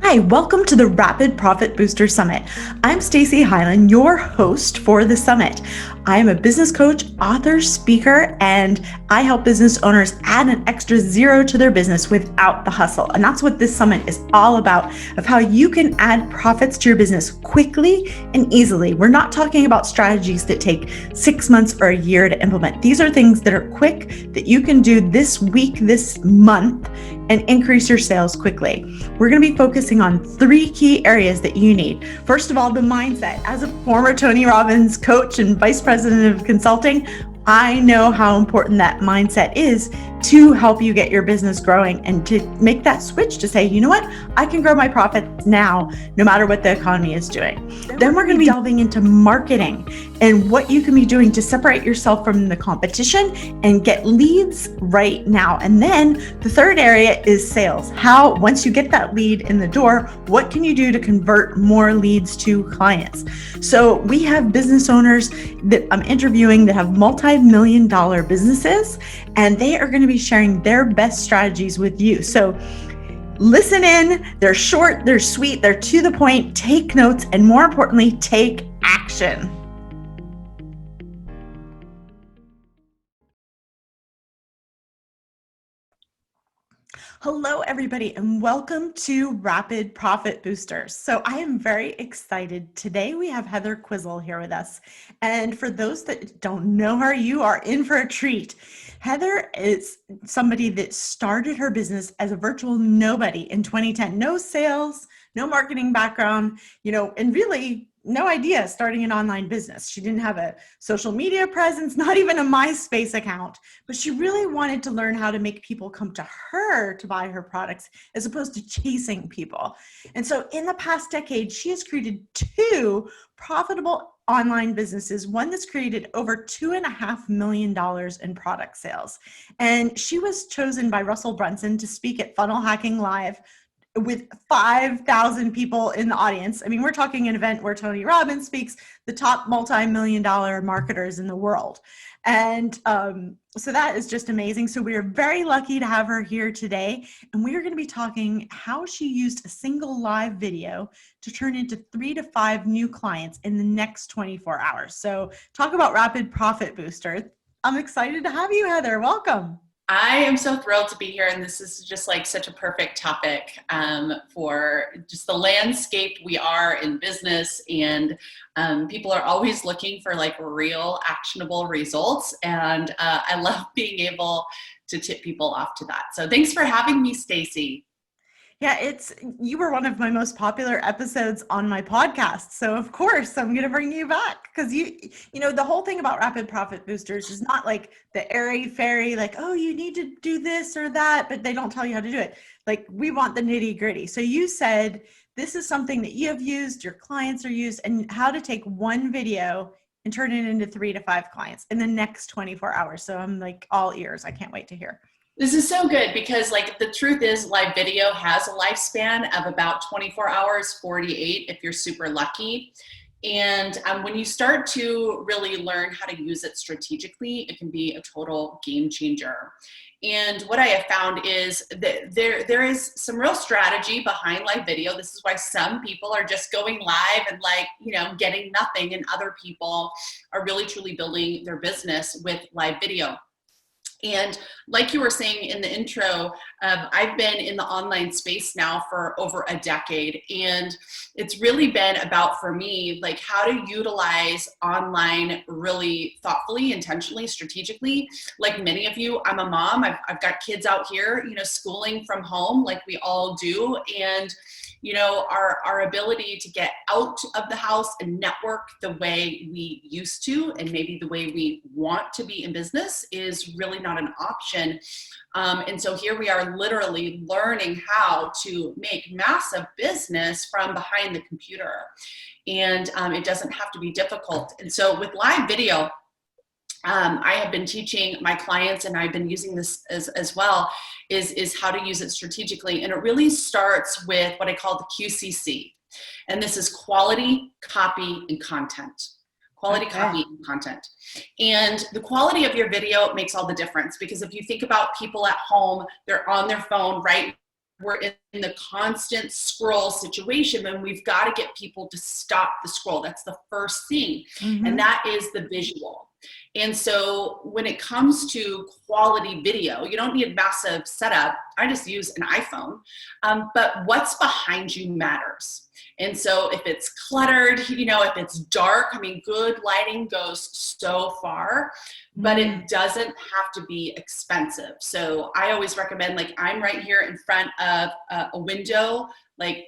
Hi, welcome to the Rapid Profit Booster Summit. I'm Stacey Hylen, your host for the summit. I am a business coach, author, speaker, and I help business owners add an extra zero to their business without the hustle. And that's what this summit is all about, of how you can add profits to your business quickly and easily. We're not talking about strategies that take 6 months or a year to implement. These are things that are quick that you can do this week, this month, and increase your sales quickly. We're going to be focusing on 3 key areas that you need. First of all, the mindset. As a former Tony Robbins coach and vice president of consulting, I know how important that mindset is to help you get your business growing and to make that switch to say, you know what, I can grow my profits now, no matter what the economy is doing. Then we're going to be delving into marketing and what you can be doing to separate yourself from the competition and get leads right now. And then the third area is sales. How, once you get that lead in the door, what can you do to convert more leads to clients? So we have business owners that I'm interviewing that have multi-million-dollar businesses, and they are going to be sharing their best strategies with you. So listen in. They're short, they're sweet, they're to the point. Take notes, and more importantly, take action. Hello, everybody, and welcome to Rapid Profit Boosters. So I am very excited. Today we have Heather Quisel here with us. And for those that don't know her, you are in for a treat. Heather is somebody that started her business as a virtual nobody in 2010. No sales, no marketing background, and really no idea starting an online business. She didn't have a social media presence, not even a MySpace account, but she really wanted to learn how to make people come to her to buy her products as opposed to chasing people. And so in the past decade, she has created 2 profitable online businesses, one that's created over $2.5 million in product sales. And she was chosen by Russel Brunson to speak at Funnel Hacking Live with 5,000 people in the audience. I mean, we're talking an event where Tony Robbins speaks, the top multi-million-dollar marketers in the world. And so that is just amazing. So we are very lucky to have her here today. And we are going to be talking how she used a single live video to turn into 3 to 5 new clients in the next 24 hours. So talk about rapid profit booster. I'm excited to have you, Heather. Welcome. I am so thrilled to be here, and this is just like such a perfect topic for just the landscape we are in business, and people are always looking for like real actionable results, and I love being able to tip people off to that. So thanks for having me, Stacey. Yeah, you were one of my most popular episodes on my podcast. So of course I'm going to bring you back because the whole thing about rapid profit boosters is not like the airy fairy, like, oh, you need to do this or that, but they don't tell you how to do it. Like, we want the nitty gritty. So you said this is something that you have used, your clients are used, and how to take one video and turn it into 3 to 5 clients in the next 24 hours. So I'm like all ears. I can't wait to hear. This is so good because like the truth is live video has a lifespan of about 24 hours, 48 if you're super lucky. And when you start to really learn how to use it strategically, it can be a total game changer. And what I have found is that there is some real strategy behind live video. This is why some people are just going live and getting nothing, and other people are really truly building their business with live video. And like you were saying in the intro, I've been in the online space now for over a decade, and it's really been about, for me, like how to utilize online really thoughtfully, intentionally, strategically. Like many of you, I'm a mom. I've got kids out here, schooling from home like we all do. And our ability to get out of the house and network the way we used to, and maybe the way we want to be in business, is really not an option. And so here we are literally learning how to make massive business from behind the computer. And it doesn't have to be difficult. And so with live video, I have been teaching my clients, and I've been using this as well, is how to use it strategically. And it really starts with what I call the QCC. And this is quality, copy, and content. Quality, copy, and content. And the quality of your video makes all the difference, because if you think about people at home, they're on their phone right we're in the constant scroll situation, then we've got to get people to stop the scroll. That's the first thing. And that is the visual. And so when it comes to quality video, you don't need a massive setup. I just use an iPhone, but what's behind you matters. And so if it's cluttered, if it's dark, I mean, good lighting goes so far, but it doesn't have to be expensive. So I always recommend, like, I'm right here in front of a window, like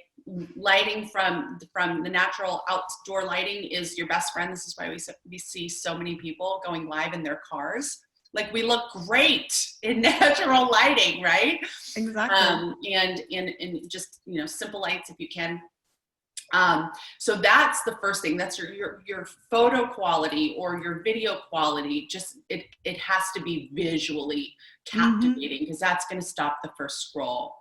lighting from the natural outdoor lighting is your best friend. This is why we see so many people going live in their cars. Like, we look great in natural lighting, right? Exactly. And just, simple lights if you can. So that's the first thing. That's your photo quality or your video quality. Just it has to be visually captivating, because that's going to stop the first scroll.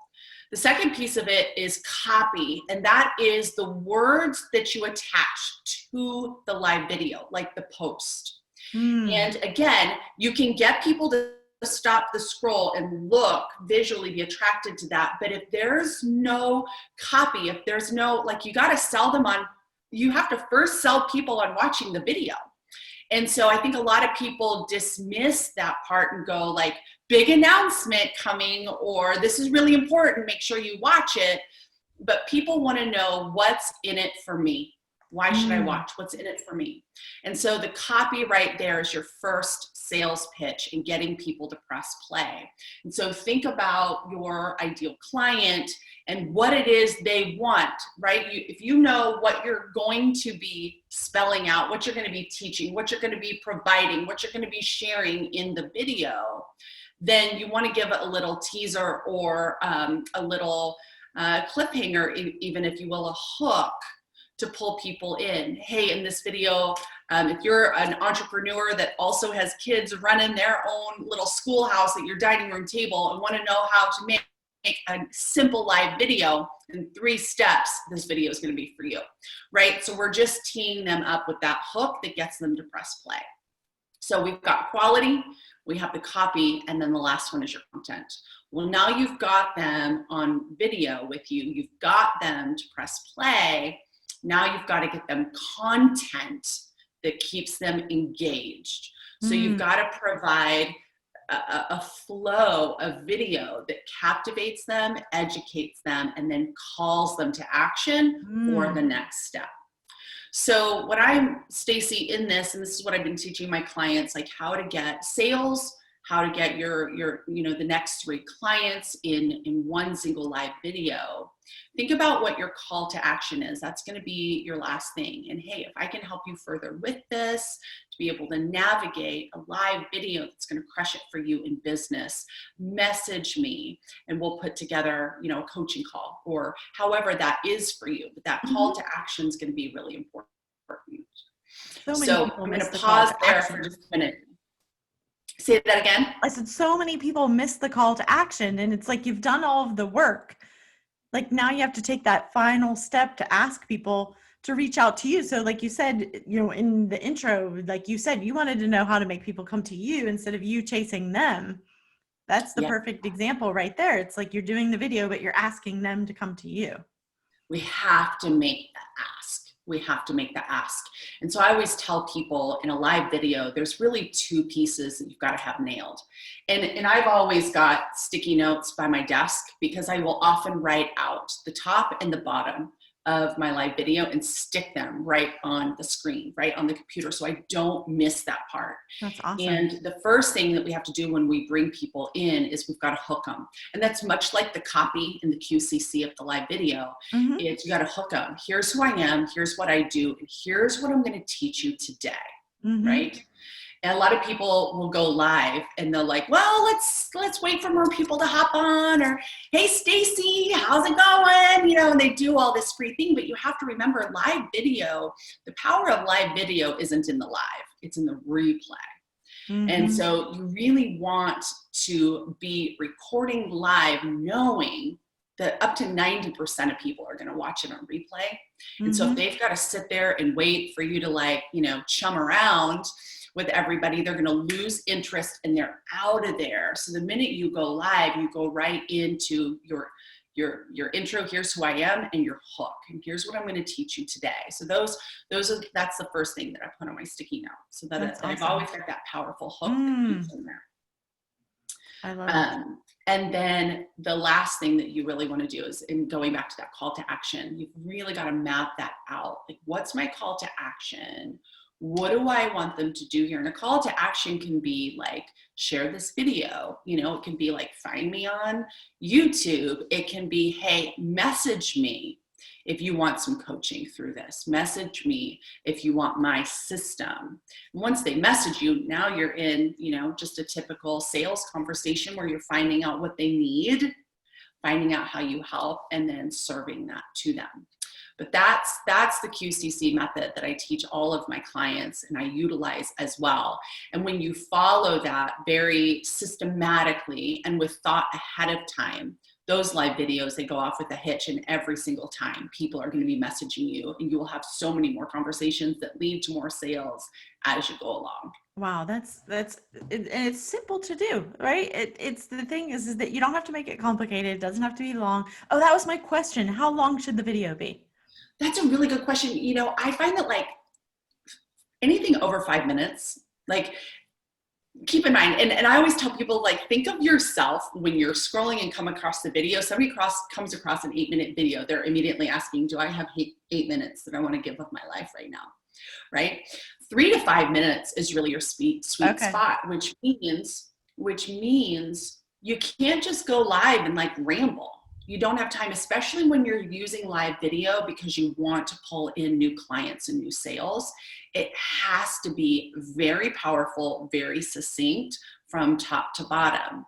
The second piece of it is copy, and that is the words that you attach to the live video, like the post. And again, you can get people to stop the scroll and look visually, be attracted to that. But if there's no copy, if there's no, like, you got to sell them on, you have to first sell people on watching the video. And so I think a lot of people dismiss that part and go like, big announcement coming, or this is really important, make sure you watch it. But people want to know, what's in it for me? Why should I watch? What's in it for me? And so the copy right there is your first sales pitch and getting people to press play. And so think about your ideal client and what it is they want, right? If you know what you're going to be spelling out, what you're going to be teaching, what you're going to be providing, what you're going to be sharing in the video, then you want to give a little teaser or a little cliffhanger, even if you will, a hook, to pull people in. Hey, in this video, if you're an entrepreneur that also has kids running their own little schoolhouse at your dining room table and want to know how to make a simple live video in 3 steps, this video is going to be for you, right? So we're just teeing them up with that hook that gets them to press play. So we've got quality, we have the copy, and then the last one is your content. Well, now you've got them on video with you, you've got them to press play. Now you've got to get them content that keeps them engaged. So you've got to provide a flow of video that captivates them, educates them, and then calls them to action for the next step. So what I'm, Stacey, in this, and this is what I've been teaching my clients, like how to get sales, how to get your the next 3 clients in one single live video. Think about what your call to action is. That's going to be your last thing. And hey, if I can help you further with this, to be able to navigate a live video that's going to crush it for you in business, message me and we'll put together, a coaching call, or however that is for you. But that call to action is going to be really important. So I'm going to pause there for just a minute. Say that again. I said, so many people miss the call to action, and it's like, you've done all of the work. Like, now you have to take that final step to ask people to reach out to you. So like you said, in the intro, like you said, you wanted to know how to make people come to you instead of you chasing them. That's the perfect example right there. It's like, you're doing the video, but you're asking them to come to you. We have to make the ask. We have to make the ask. And so I always tell people in a live video, there's really 2 pieces that you've got to have nailed. And I've always got sticky notes by my desk, because I will often write out the top and the bottom of my live video and stick them right on the screen, right on the computer, so I don't miss that part. That's awesome. And the first thing that we have to do when we bring people in is we've got to hook them. And that's much like the copy and the QCC of the live video. It's, you got to hook them. Here's who I am, here's what I do, and here's what I'm going to teach you today, right? And a lot of people will go live and they'll like, well, let's wait for more people to hop on, or hey, Stacey, how's it going? And they do all this free thing, but you have to remember, live video, the power of live video isn't in the live, it's in the replay. And so you really want to be recording live, knowing that up to 90% of people are going to watch it on replay. And so if they've got to sit there and wait for you to chum around with everybody, they're going to lose interest and they're out of there. So the minute you go live, you go right into your your intro, here's who I am, and your hook, and here's what I'm going to teach you today. So that's the first thing that I put on my sticky note, so that That's I've awesome. always got that powerful hook that comes in there. I love it. And then the last thing that you really want to do is, in going back to that call to action, you've really got to map that out. Like, what's my call to action? What do I want them to do here? And a call to action can be like, share this video. You know, it can be like, find me on YouTube. It can be, hey, message me if you want some coaching through this. Message me if you want my system. Once they message you, now you're in, you know, just a typical sales conversation where you're finding out what they need, finding out how you help, and then serving that to them. But that's the QCC method that I teach all of my clients, and I utilize as well. And when you follow that very systematically and with thought ahead of time, those live videos, they go off with a hitch, and every single time people are going to be messaging you, and you will have so many more conversations that lead to more sales as you go along. Wow, and it's simple to do, right? It's the thing is that you don't have to make it complicated. It doesn't have to be long. Oh, that was my question. How long should the video be? That's a really good question. You know, I find that like anything over 5 minutes, like, keep in mind, and I always tell people, like, think of yourself when you're scrolling and come across the video. Somebody comes across an 8-minute video, they're immediately asking, do I have 8 minutes that I want to give of my life right now? Right? 3 to 5 minutes is really your sweet spot, which means you can't just go live and like ramble. You don't have time, especially when you're using live video, because you want to pull in new clients and new sales. It has to be very powerful, very succinct from top to bottom.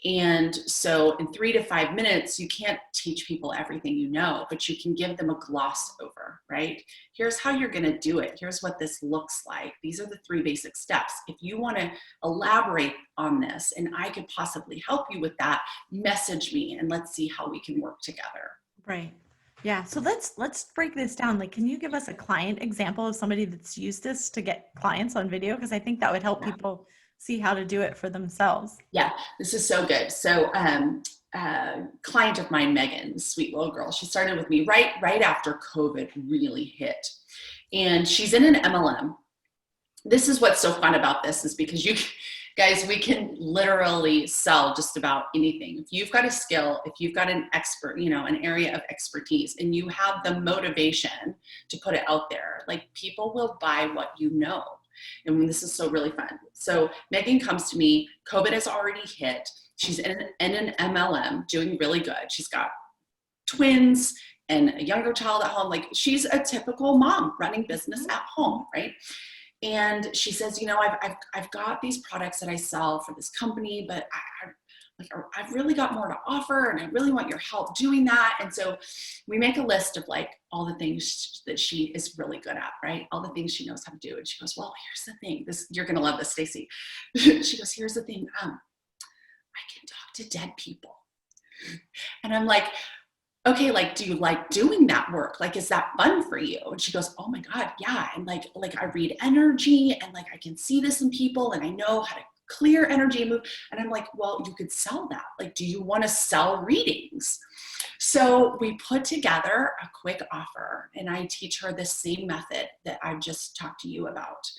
And so in 3 to 5 minutes, you can't teach people everything you know, but you can give them a gloss over, right? Here's how you're going to do it. Here's what this looks like. These are the 3 basic steps. If you want to elaborate on this and I could possibly help you with that, message me and let's see how we can work together. Right. Yeah. So let's break this down. Like, can you give us a client example of somebody that's used this to get clients on video? Because I think that would help people see how to do it for themselves. Yeah, this is so good. So client of mine, Megan, sweet little girl, she started with me right after COVID really hit. And she's in an MLM. This is what's so fun about this, is because you guys, we can literally sell just about anything. If you've got a skill, if you've got an expert, you know, an area of expertise, and you have the motivation to put it out there, like, people will buy what you know. And this is so really fun. So Megan comes to me, COVID has already hit. She's in an MLM doing really good. She's got twins and a younger child at home. Like, she's a typical mom running business at home, right? And she says, you know, I've got these products that I sell for this company, but I've really got more to offer, and I really want your help doing that. And so we make a list of like all the things that she is really good at, right? All the things she knows how to do. And she goes, well, here's the thing. You're going to love this, Stacey. She goes, here's the thing. I can talk to dead people. And I'm like, okay, like, do you like doing that work? Like, is that fun for you? And she goes, oh my God, yeah. And like I read energy, and like, I can see this in people, and I know how to clear energy and move. And I'm like, well, you could sell that. Like, do you want to sell readings? So we put together a quick offer, and I teach her the same method that I just talked to you about.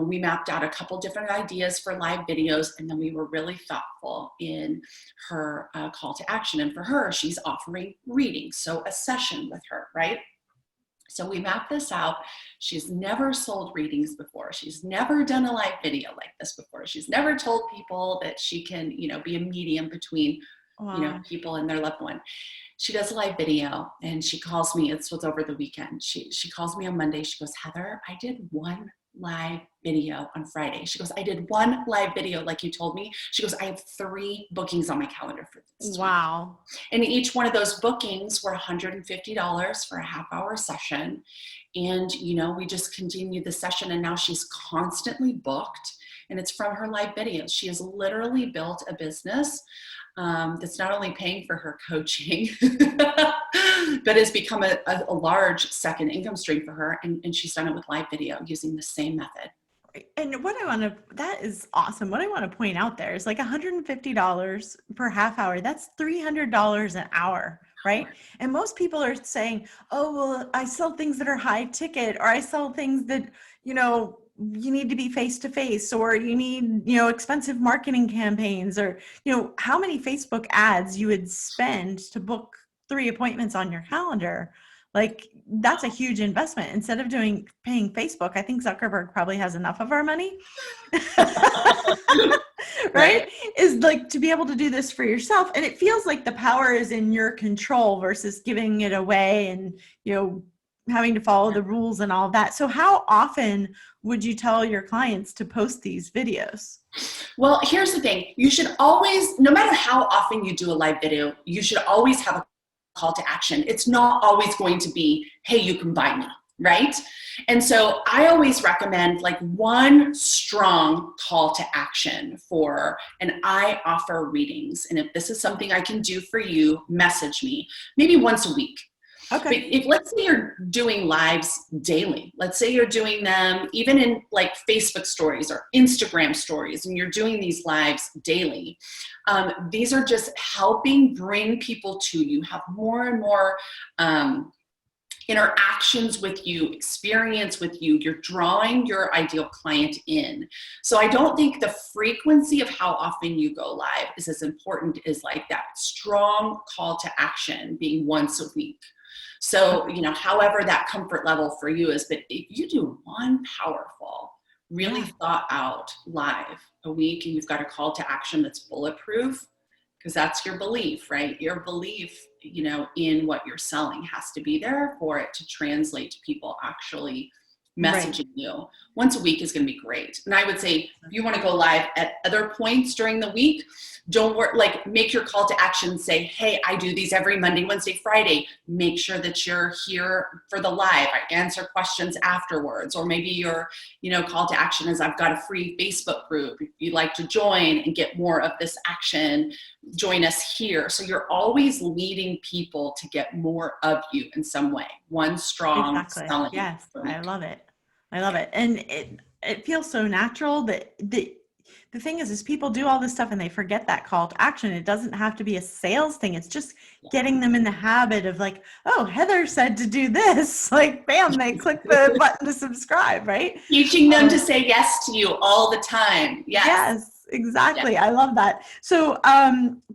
We mapped out a couple different ideas for live videos, and then we were really thoughtful in her call to action. And for her, she's offering readings, so a session with her, right? So we mapped this out. She's never sold readings before. She's never done a live video like this before. She's never told people that she can, you know, be a medium between, you know, people and their loved one. She does a live video, and she calls me. It was over the weekend. She calls me on Monday. She goes, Heather, I did one live video on Friday. She goes, I did one live video like you told me. She goes, I have 3 bookings on my calendar for this Wow. week. And each one of those bookings were $150 for a half-hour session. And, you know, we just continued the session, and now she's constantly booked, and it's from her live videos. She has literally built a business that's not only paying for her coaching, but has become a large second income stream for her. And she's done it with live video using the same method. And that is awesome. What I want to point out there is like $150 per half hour. That's $300 an hour, right? And most people are saying, oh, well, I sell things that are high ticket, or I sell things that, you need to be face to face, or you need, expensive marketing campaigns, or, how many Facebook ads you would spend to book 3 appointments on your calendar. Like, that's a huge investment. Instead of paying Facebook, I think Zuckerberg probably has enough of our money, right? Is like to be able to do this for yourself. And it feels like the power is in your control versus giving it away and, having to follow the rules and all of that. So how often would you tell your clients to post these videos? Well, here's the thing. You should always, no matter how often you do a live video, you should always have a call to action. It's not always going to be, hey, you can buy me, right? And so I always recommend like one strong call to action and I offer readings. And if this is something I can do for you, message me maybe once a week. Okay. But if let's say you're doing lives daily, let's say you're doing them even in like Facebook stories or Instagram stories, and you're doing these lives daily. These are just helping bring people to you, have more and more interactions with you, experience with you. You're drawing your ideal client in. So I don't think the frequency of how often you go live is as important as like that strong call to action being once a week. So, however that comfort level for you is, but if you do one powerful, really thought out live a week, and you've got a call to action that's bulletproof, because that's your belief, right? Your belief, in what you're selling has to be there for it to translate to people actually messaging you. Once a week is going to be great. And I would say if you want to go live at other points during the week, don't worry, like make your call to action, say, hey, I do these every Monday, Wednesday, Friday. Make sure that you're here for the live. I answer questions afterwards. Or maybe your, call to action is I've got a free Facebook group. If you'd like to join and get more of this action, join us here. So you're always leading people to get more of you in some way. One strong selling. Yes, I love it. I love it. And it feels so natural that the thing is people do all this stuff and they forget that call to action. It doesn't have to be a sales thing. It's just getting them in the habit of like, oh, Heather said to do this. Like, bam, they click the button to subscribe, right? Teaching them to say yes to you all the time. Yes, exactly. Yeah. I love that. So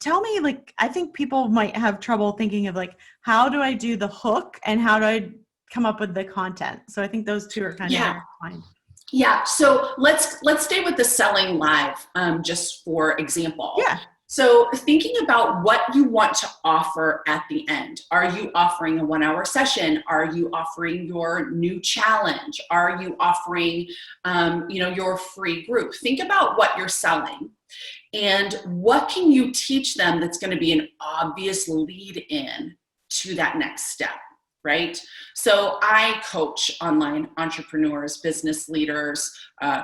tell me, like, I think people might have trouble thinking of like, how do I do the hook and how do I come up with the content? So I think those two are kind of intertwined. Yeah. So let's stay with the selling live, just for example. Yeah. So thinking about what you want to offer at the end. Are you offering a 1-hour session? Are you offering your new challenge? Are you offering, your free group? Think about what you're selling and what can you teach them that's going to be an obvious lead in to that next step. Right? So I coach online entrepreneurs, business leaders,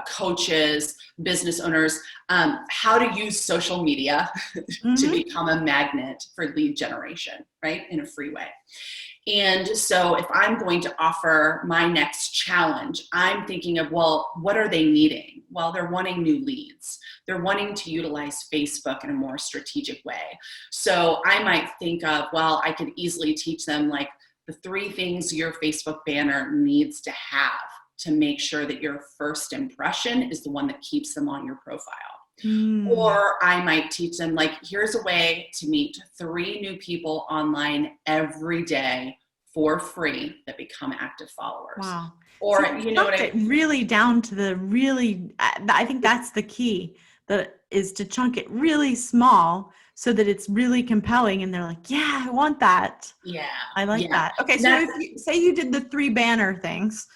coaches, business owners, how to use social media to become a magnet for lead generation, right? In a free way. And so if I'm going to offer my next challenge, I'm thinking of, well, what are they needing? Well, they're wanting new leads. They're wanting to utilize Facebook in a more strategic way. So I might think of, well, I could easily teach them like, the 3 things your Facebook banner needs to have to make sure that your first impression is the one that keeps them on your profile. Or I might teach them like, here's a way to meet 3 new people online every day for free that become active followers. Wow. Or, so what I mean? Really down to I think that's the key, that is to chunk it really small so that it's really compelling and they're like, yeah, I want that. Yeah. I like that. Okay. So if you say you did the 3 banner things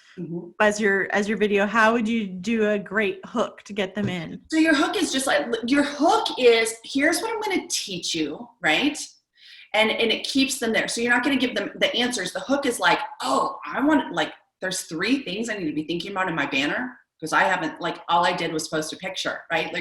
as your video, how would you do a great hook to get them in? So your hook is here's what I'm going to teach you. Right. And it keeps them there. So you're not going to give them the answers. The hook is like, oh, I want like, there's 3 things I need to be thinking about in my banner. because I haven't, like, all I did was post a picture, right?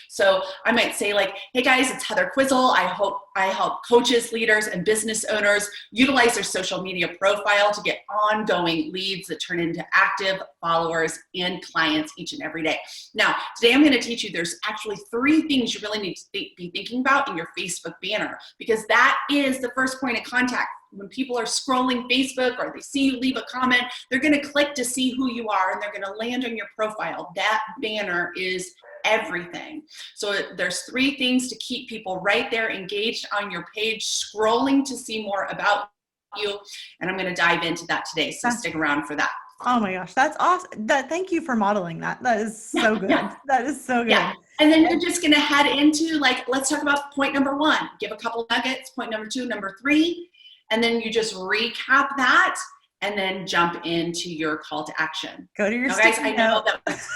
So I might say like, hey guys, it's Heather Quisel. I help coaches, leaders, and business owners utilize their social media profile to get ongoing leads that turn into active followers and clients each and every day. Now, today I'm going to teach you there's actually 3 things you really need to be thinking about in your Facebook banner, because that is the first point of contact. When people are scrolling Facebook or they see you leave a comment, they're going to click to see who you are and they're going to land on your profile. That banner is everything. So there's 3 things to keep people right there engaged on your page, scrolling to see more about you. And I'm going to dive into that today. So stick around for that. Oh my gosh, that's awesome. Thank you for modeling that. That is so good. Yeah. That is so good. Yeah. And then you're just going to head into, like, let's talk about point number 1. Give a couple nuggets. Point number 2, number 3. And then you just recap that and then jump into your call to action. Go to your now, guys, I know that was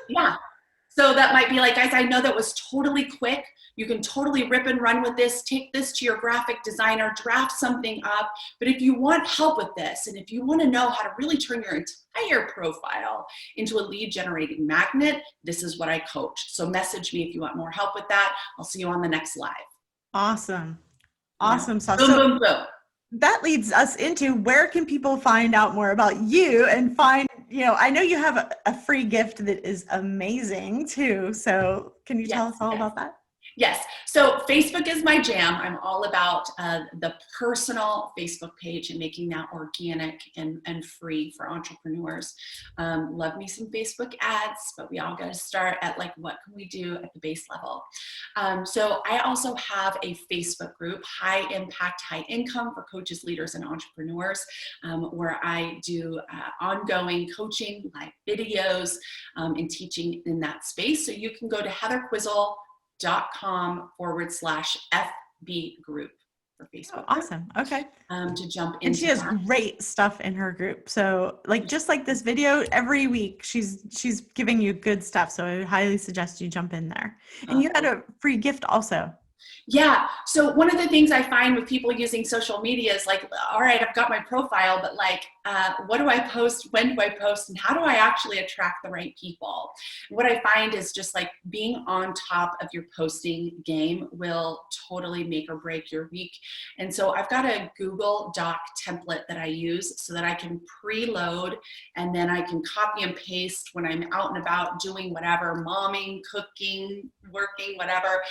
yeah. So that might be like, guys, I know that was totally quick. You can totally rip and run with this. Take this to your graphic designer, draft something up. But if you want help with this, and if you want to know how to really turn your entire profile into a lead generating magnet, this is what I coach. So message me if you want more help with that. I'll see you on the next live. Awesome. Awesome. Yeah. Boom, boom, boom. That leads us into, where can people find out more about you and find, I know you have a free gift that is amazing too. So can you tell us all about that? Yes. So Facebook is my jam. I'm all about the personal Facebook page and making that organic and free for entrepreneurs. Love me some Facebook ads, but we all got to start at, like, what can we do at the base level? So I also have a Facebook group, High Impact, High Income, for coaches, leaders, and entrepreneurs, where I do ongoing coaching, live videos, and teaching in that space. So you can go to heatherquisel.com/FB group for Facebook. Oh, awesome. Okay. To jump into. And she has great stuff in her group. So, like, just like this video, every week she's giving you good stuff. So I highly suggest you jump in there. And you had a free gift also. Yeah. So one of the things I find with people using social media is like, all right, I've got my profile, but like, what do I post? When do I post? And how do I actually attract the right people? What I find is just like being on top of your posting game will totally make or break your week. And so I've got a Google Doc template that I use so that I can preload, and then I can copy and paste when I'm out and about doing whatever, momming, cooking, working, whatever.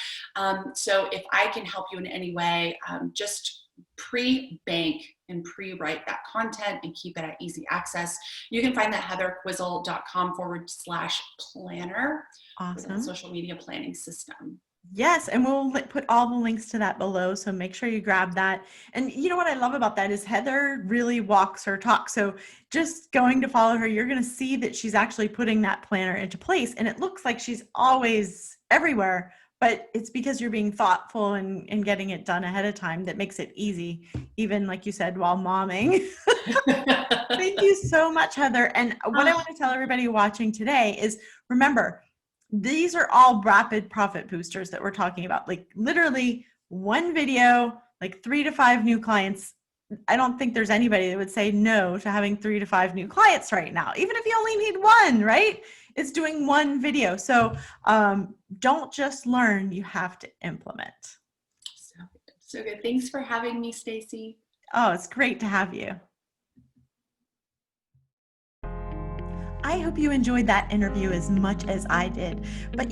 So if I can help you in any way, just pre-bank and pre-write that content and keep it at easy access. You can find that heatherquisel.com/planner. Awesome. Social media planning system. Yes, and we'll put all the links to that below, so make sure you grab that. And you know what I love about that is Heather really walks her talk. So just going to follow her, you're going to see that she's actually putting that planner into place, and it looks like she's always everywhere, but it's because you're being thoughtful and getting it done ahead of time that makes it easy, even like you said, while momming. Thank you so much, Heather. And what I want to tell everybody watching today is, remember, these are all rapid profit boosters that we're talking about. Like literally one video, like 3 to 5 new clients. I don't think there's anybody that would say no to having 3 to 5 new clients right now, even if you only need 1, right? It's doing 1 video. So don't just learn, you have to implement. So good. Thanks for having me, Stacey. Oh, it's great to have you. I hope you enjoyed that interview as much as I did, but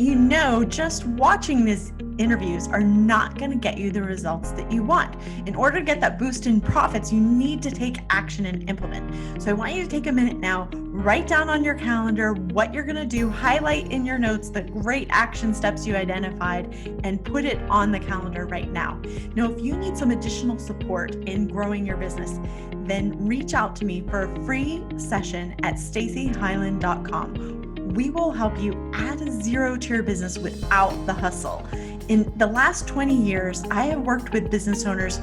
just watching these interviews are not going to get you the results that you want. In order to get that boost in profits, you need to take action and implement. So I want you to take a minute now, write down on your calendar what you're going to do, highlight in your notes the great action steps you identified, and put it on the calendar right now. Now, if you need some additional support in growing your business, then reach out to me for a free session at staceyhylen.com. We will help you add a zero to your business without the hustle. In the last 20 years, I have worked with business owners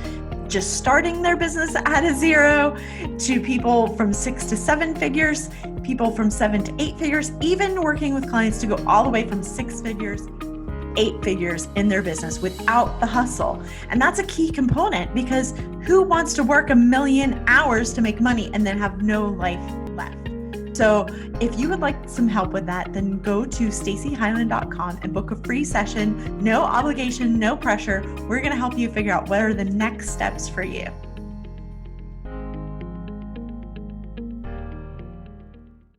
just starting their business at a zero, to people from 6 to 7 figures, people from 7 to 8 figures, even working with clients to go all the way from 6 figures, 8 figures in their business without the hustle. And that's a key component, because who wants to work 1 million hours to make money and then have no life left? So if you would like some help with that, then go to staceyhylen.com and book a free session. No obligation, no pressure. We're going to help you figure out what are the next steps for you.